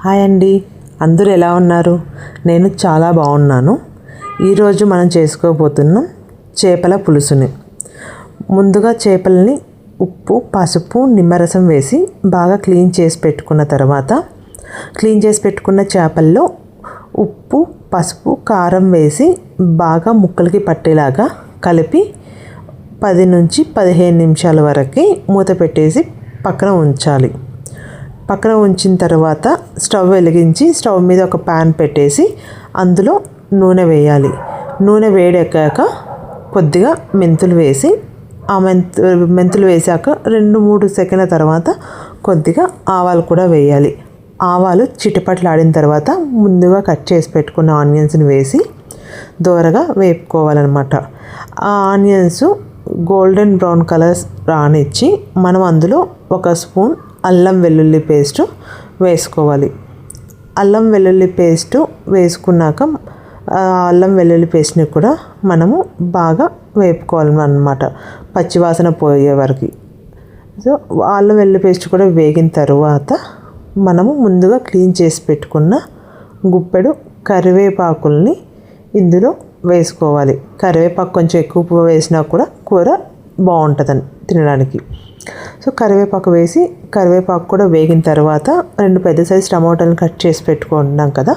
Hi అండి, అందరూ ఎలా ఉన్నారు? నేను చాలా బాగున్నాను. ఈరోజు మనం చేసుకోబోతున్నాం చేపల పులుసుని. ముందుగా చేపలని ఉప్పు, పసుపు, నిమ్మరసం వేసి బాగా క్లీన్ చేసి పెట్టుకున్న తర్వాత, క్లీన్ చేసి పెట్టుకున్న చేపల్లో ఉప్పు, పసుపు, కారం వేసి బాగా ముక్కలకి పట్టేలాగా కలిపి 10 నుంచి 15 నిమిషాల వరకు మూత పెట్టేసి పక్కన ఉంచాలి. పక్కన ఉంచిన తర్వాత స్టవ్ వెలిగించి స్టవ్ మీద ఒక ప్యాన్ పెట్టేసి అందులో నూనె వేయాలి. నూనె వేడెక్కాక కొద్దిగా మెంతులు వేసి ఆ మెంతులు వేసాక 2-3 సెకండ్ల తర్వాత కొద్దిగా ఆవాలు కూడా వేయాలి. ఆవాలు చిటపట్లాడిన తర్వాత ముందుగా కట్ చేసి పెట్టుకున్న ఆనియన్స్ని వేసి దోరగా వేపుకోవాలన్నమాట. ఆ ఆనియన్స్ గోల్డెన్ బ్రౌన్ కలర్స్ రానిచ్చి మనం అందులో 1 స్పూన్ అల్లం వెల్లుల్లి పేస్ట్ వేసుకోవాలి. అల్లం వెల్లుల్లి పేస్ట్ వేసుకున్నాక అల్లం వెల్లుల్లి పేస్ట్ని కూడా మనము బాగా వేపుకోవాలన్నమాట, పచ్చివాసన పోయే వరకు. సో అల్లం వెల్లుల్లి పేస్ట్ కూడా వేగిన తర్వాత మనము ముందుగా క్లీన్ చేసి పెట్టుకున్న గుప్పెడు కరివేపాకుల్ని ఇందులో వేసుకోవాలి. కరివేపాకు కొంచెం ఎక్కువ వేసినా కూడా కూర బాగుంటుందని తినడానికి. సో కరివేపాకు వేసి కరివేపాకు కూడా వేగిన తర్వాత 2 పెద్ద సైజు టమాటాలను కట్ చేసి పెట్టుకున్నాం కదా,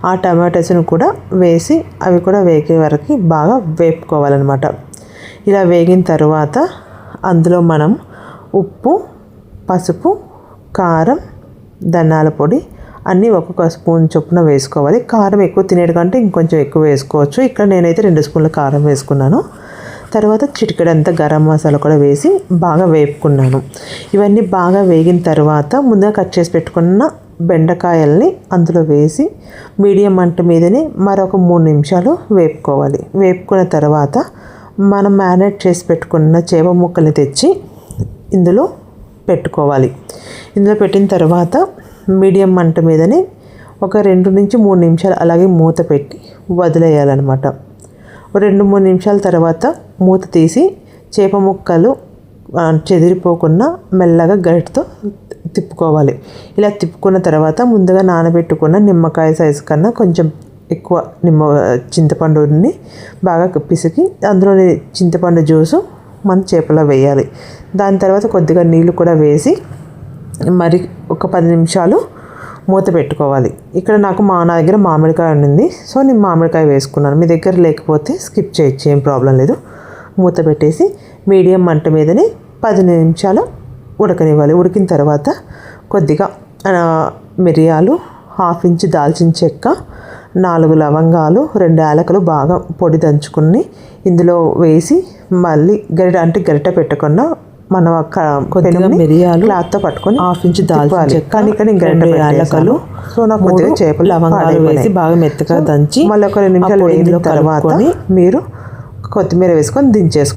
ఆ టమాటాస్ని కూడా వేసి అవి కూడా వేగే వరకు బాగా వేపుకోవాలన్నమాట. ఇలా వేగిన తర్వాత అందులో మనం ఉప్పు, పసుపు, కారం, ధనియాల పొడి అన్నీ 1 స్పూన్ చొప్పున వేసుకోవాలి. కారం ఎక్కువ తినేటి కంటే ఇంకొంచెం ఎక్కువ వేసుకోవచ్చు. ఇక్కడ నేనైతే 2 స్పూన్ల కారం వేసుకున్నాను. తర్వాత చిటికెడంతా గరం మసాలా కూడా వేసి బాగా వేపుకున్నాను. ఇవన్నీ బాగా వేగిన తర్వాత ముందుగా కట్ చేసి పెట్టుకున్న బెండకాయల్ని అందులో వేసి మీడియం మంట మీదనే మరొక 3 నిమిషాలు వేపుకోవాలి. వేపుకున్న తర్వాత మనం మ్యారినేట్ చేసి పెట్టుకున్న చేప ముక్కల్ని తెచ్చి ఇందులో పెట్టుకోవాలి. ఇందులో పెట్టిన తర్వాత మీడియం మంట మీదనే ఒక 2 నుంచి 3 నిమిషాలు అలాగే మూత పెట్టి వదిలేయాలన్నమాట. 2-3 నిమిషాల తర్వాత మూత తీసి చేప ముక్కలు చెదిరిపోకుండా మెల్లగా గరిటతో తిప్పుకోవాలి. ఇలా తిప్పుకున్న తర్వాత ముందుగా నానబెట్టుకున్న నిమ్మకాయ సైజు కన్నా కొంచెం ఎక్కువ చింతపండుని బాగా పిసికి అందులోని చింతపండు జ్యూసు మన చేపలో వేయాలి. దాని తర్వాత కొద్దిగా నీళ్ళు కూడా వేసి మరి ఒక 10 నిమిషాలు మూత పెట్టుకోవాలి. ఇక్కడ నా దగ్గర మామిడికాయ ఉండింది, సో నేను మామిడికాయ వేసుకున్నాను. మీ దగ్గర లేకపోతే స్కిప్ చేయొచ్చు, ఏం ప్రాబ్లం లేదు. మూత పెట్టేసి మీడియం మంట మీదనే 10 నిమిషాలు ఉడకనివ్వాలి. ఉడికిన తర్వాత కొద్దిగా మిరియాలు, 1/2 ఇంచు దాల్చిన చెక్క, 4 లవంగాలు, 2 యాలకులు బాగా పొడి దంచుకుని ఇందులో వేసి మళ్ళీ గరిట పెట్టకుండా మనం కొద్దిగా మిరియాలు క్లాత్తో పట్టుకొని 1/2 ఇంచు దాల్చిన చెక్క, కానీ ఇక్కడ 2 యాలకులు, సో నాకు కొద్దిగా చేపలు లవంగాలు వేసి బాగా మెత్తగా దంచి మళ్ళీ ఒక 2 నిమిషాలు వేగిన తర్వాత మీరు కొత్తిమీర వేసుకొని దించేసుకోండి.